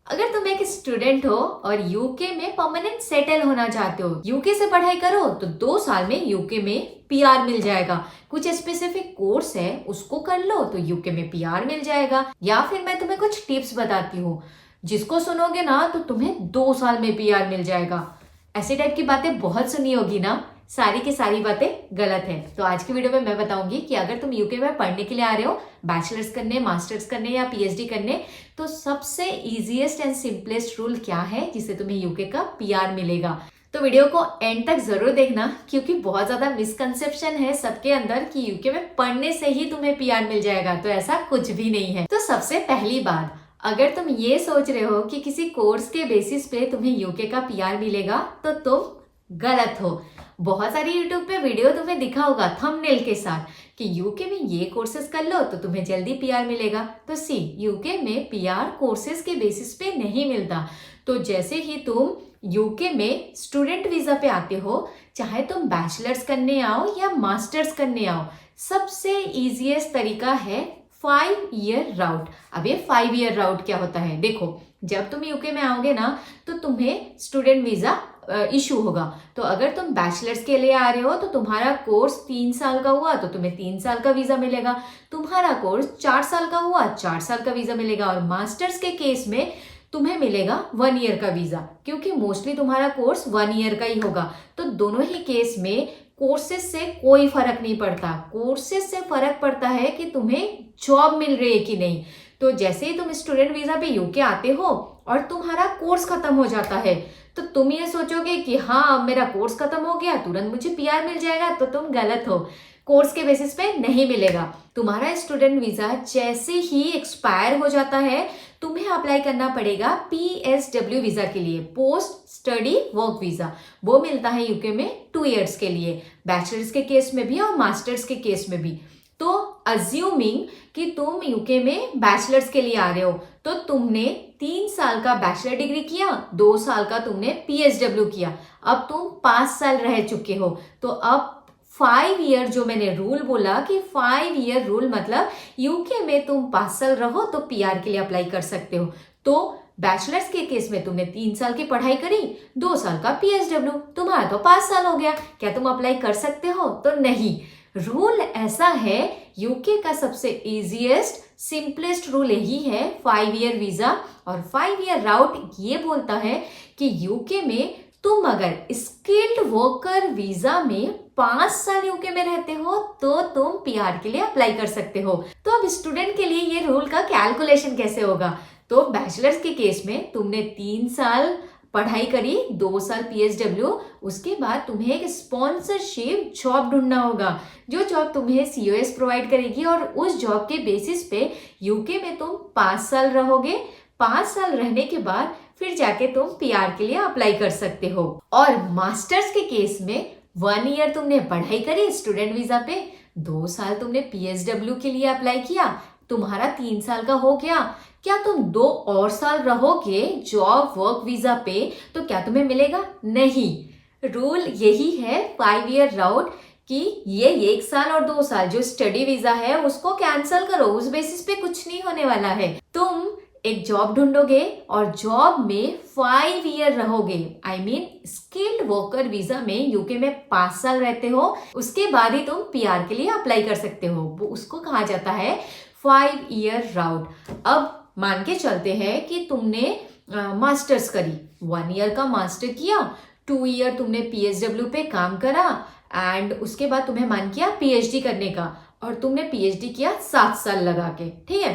अगर तुम एक स्टूडेंट हो और यूके में परमानेंट सेटल होना चाहते हो, यूके से पढ़ाई करो तो 2 साल में यूके में पीआर मिल जाएगा। कुछ स्पेसिफिक कोर्स है उसको कर लो तो यूके में पीआर मिल जाएगा। या फिर मैं तुम्हें कुछ टिप्स बताती हूँ जिसको सुनोगे ना तो तुम्हें 2 साल में पीआर मिल जाएगा। ऐसे टाइप की बातें बहुत सुनी होगी ना, सारी की सारी बातें गलत है। तो आज की वीडियो में मैं बताऊंगी कि अगर तुम यूके में पढ़ने के लिए आ रहे हो, बैचलर्स करने, मास्टर्स करने या पीएचडी करने, तो सबसे इजीएस्ट एंड सिंपलेस्ट रूल क्या है जिससे तुम्हें यूके का पीआर मिलेगा। तो वीडियो को एंड तक जरूर देखना क्योंकि बहुत ज्यादा मिसकंसेप्शन है सबके अंदर कि यूके में पढ़ने से ही तुम्हें पीआर मिल जाएगा। तो ऐसा कुछ भी नहीं है। तो सबसे पहली बात, अगर तुम ये सोच रहे हो कि किसी कोर्स के बेसिस पे तुम्हें यूके का पीआर मिलेगा तो तुम गलत हो। बहुत सारी यूट्यूब पे वीडियो तुम्हें दिखा होगा थंबनेल के साथ कि यूके में ये कोर्सेज कर लो तो तुम्हें जल्दी पीआर मिलेगा। तो सी, यूके में पीआर कोर्सेज के बेसिस पे नहीं मिलता। तो जैसे ही तुम यूके में स्टूडेंट वीजा पे आते हो, चाहे तुम बैचलर्स करने आओ या मास्टर्स करने आओ, सबसे इजीएस्ट तरीका है 5 ईयर राउट। अब ये 5 ईयर राउट क्या होता है, देखो जब तुम यूके में आओगे ना तो तुम्हें स्टूडेंट वीजा इशू होगा। तो अगर तुम बैचलर्स के लिए आ रहे हो तो तुम्हारा कोर्स 3 साल का हुआ तो तुम्हें 3 साल का वीजा मिलेगा। तुम्हारा कोर्स 4 साल का हुआ, 4 साल का वीजा मिलेगा। और मास्टर्स के केस में तुम्हें मिलेगा 1 ईयर का वीजा, क्योंकि मोस्टली तुम्हारा कोर्स 1 ईयर का ही होगा। तो दोनों ही केस में कोर्सेज से कोई फर्क नहीं पड़ता। कोर्सेज से फर्क पड़ता है कि तुम्हें जॉब मिल रही है कि नहीं। तो जैसे ही तुम स्टूडेंट वीजा पे यूके आते हो और तुम्हारा कोर्स खत्म हो जाता है तो तुम ये सोचोगे कि हाँ अब मेरा कोर्स खत्म हो गया, तुरंत मुझे पीआर मिल जाएगा। तो तुम गलत हो। कोर्स के बेसिस पे नहीं मिलेगा। तुम्हारा स्टूडेंट वीजा जैसे ही एक्सपायर हो जाता है तुम्हें अप्लाई करना पड़ेगा पीएसडब्ल्यू वीजा के लिए, पोस्ट स्टडी वर्क वीजा। वो मिलता है यूके में 2 ईयर्स के लिए, बैचलर्स के केस में भी और मास्टर्स के केस में भी। तो अज्यूमिंग कि तुम यूके में बैचलर्स के लिए आ रहे हो तो तुमने 3 साल का बैचलर डिग्री किया, 2 साल का तुमने पीएसडब्ल्यू किया, अब तुम 5 साल रह चुके हो। तो अब 5 ईयर जो मैंने रूल बोला कि 5 ईयर रूल मतलब यूके में तुम 5 साल रहो तो पीआर के लिए अप्लाई कर सकते हो। तो बैचलर्स के केस में तुमने 3 साल की पढ़ाई करी, 2 साल का पीएसडब्ल्यू, तुम्हारा तो 5 साल हो गया, क्या तुम अप्लाई कर सकते हो? तो नहीं। रूल ऐसा है, यूके का सबसे इजीएस्ट सिंपलेस्ट रूल यही है 5 ईयर वीजा। और 5 ईयर राउट ये बोलता है कि यूके में तुम अगर स्किल्ड वर्कर वीजा में 5 साल यूके में रहते हो तो तुम पीआर के लिए अप्लाई कर सकते हो। तो अब स्टूडेंट के लिए ये रूल का कैलकुलेशन कैसे होगा? तो बैचलर्स के केस में तुमने 3 साल पढ़ाई करी, 2 साल पीएसडब्ल्यू, उसके बाद तुम्हें एक स्पॉन्सरशिप जॉब ढूंढना होगा जो जॉब तुम्हें सीओएस प्रोवाइड करेगी। और उस जॉब के बेसिस पे यूके में तुम 5 साल रहोगे। 5 साल रहने के बाद फिर जाके तुम पीआर के लिए अप्लाई कर सकते हो। और मास्टर्स के केस में 1 ईयर तुमने पढ़ाई करी स्टूडेंट वीजा पे, 2 साल तुमने पीएसडब्ल्यू के लिए अप्लाई किया, तुम्हारा 3 साल का हो गया। क्या तुम 2 और साल रहोगे जॉब वर्क वीजा पे तो क्या तुम्हें मिलेगा? नहीं। रूल यही है 5 ईयर राउट कि ये 1 साल और 2 साल जो स्टडी वीजा है उसको कैंसिल करो, उस बेसिस पे कुछ नहीं होने वाला है। तुम एक जॉब ढूंढोगे और जॉब में 5 ईयर रहोगे, I mean skilled worker visa में यूके में 5 साल रहते हो, उसके बाद ही तुम पीआर के लिए अप्लाई कर सकते हो। वो उसको कहा जाता है 5 ईयर राउट। अब मान के चलते हैं कि तुमने मास्टर्स करी, 1 ईयर का मास्टर किया, 2 ईयर तुमने पीएसडब्ल्यू पे काम करा एंड उसके बाद तुम्हें मन किया पीएचडी करने का और तुमने पीएचडी किया 7 साल लगा के, ठीक है।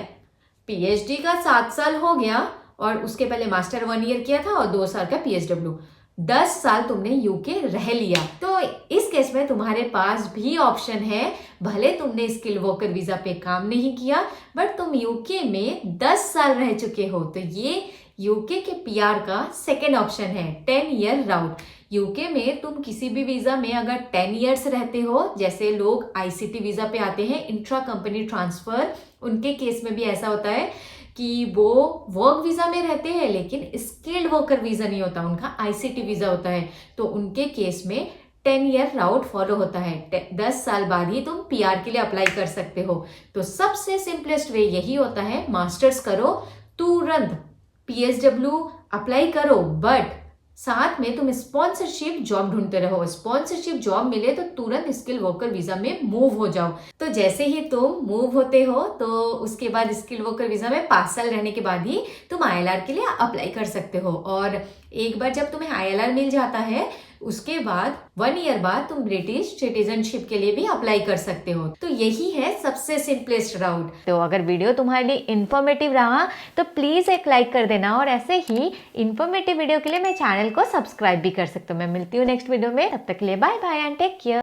पीएचडी का 7 साल हो गया और उसके पहले मास्टर 1 ईयर किया था और 2 साल का पीएसडब्ल्यू, 10 साल तुमने यूके रह लिया। तो इस केस में तुम्हारे पास भी ऑप्शन है, भले तुमने स्किल वर्कर वीजा पे काम नहीं किया बट तुम यूके में 10 साल रह चुके हो, तो ये यूके के पीआर का सेकेंड ऑप्शन है 10 ईयर राउट। यूके में तुम किसी भी वीजा में अगर 10 ईयर्स रहते हो, जैसे लोग आईसीटी वीजा पे आते हैं, इंट्रा कंपनी ट्रांसफर, उनके केस में भी ऐसा होता है कि वो वर्क वीजा में रहते हैं लेकिन स्किल्ड वर्कर वीजा नहीं होता, उनका आईसीटी वीजा होता है। तो उनके केस में 10 ईयर राउट फॉलो होता है, 10 साल बाद ही तुम पीआर के लिए अप्लाई कर सकते हो। तो सबसे सिंपलेस्ट वे यही होता है, मास्टर्स करो तुरंत PSW अप्लाई करो, बट साथ में तुम स्पॉन्सरशिप जॉब ढूंढते रहो। स्पॉन्सरशिप जॉब मिले तो तुरंत स्किल वर्कर वीजा में मूव हो जाओ। तो जैसे ही तुम मूव होते हो तो उसके बाद स्किल वर्कर वीजा में 5 साल रहने के बाद ही तुम ILR के लिए अप्लाई कर सकते हो। और एक बार जब तुम्हें ILR मिल जाता है, उसके बाद 1 ईयर बाद तुम ब्रिटिश सिटीजनशिप के लिए भी अप्लाई कर सकते हो। तो यही है सबसे सिंपलेस्ट राउट। तो अगर वीडियो तुम्हारे लिए इंफॉर्मेटिव रहा तो प्लीज एक लाइक कर देना, और ऐसे ही इंफॉर्मेटिव वीडियो के लिए मेरे चैनल को सब्सक्राइब भी कर सकते हो। मैं मिलती हूँ नेक्स्ट वीडियो में, तब तक के लिए bye bye and take care.